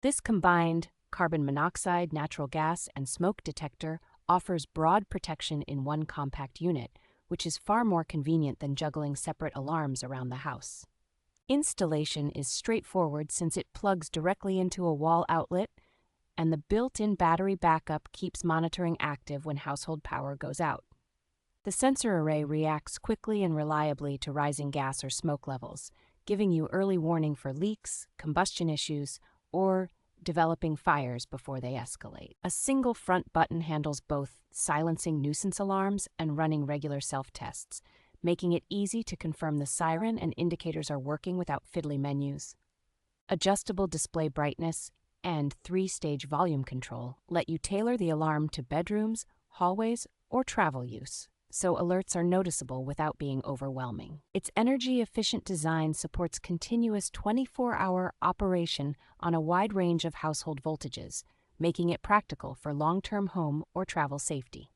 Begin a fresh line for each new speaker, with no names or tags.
This combined carbon monoxide, natural gas, and smoke detector offers broad protection in one compact unit, which is far more convenient than juggling separate alarms around the house. Installation is straightforward since it plugs directly into a wall outlet, and the built-in battery backup keeps monitoring active when household power goes out. The sensor array reacts quickly and reliably to rising gas or smoke levels, giving you early warning for leaks, combustion issues, or developing fires before they escalate. A single front button handles both silencing nuisance alarms and running regular self-tests, making it easy to confirm the siren and indicators are working without fiddly menus. Adjustable display brightness and 3-stage volume control let you tailor the alarm to bedrooms, hallways, or travel use, so alerts are noticeable without being overwhelming. Its energy-efficient design supports continuous 24-hour operation on a wide range of household voltages, making it practical for long-term home or travel safety.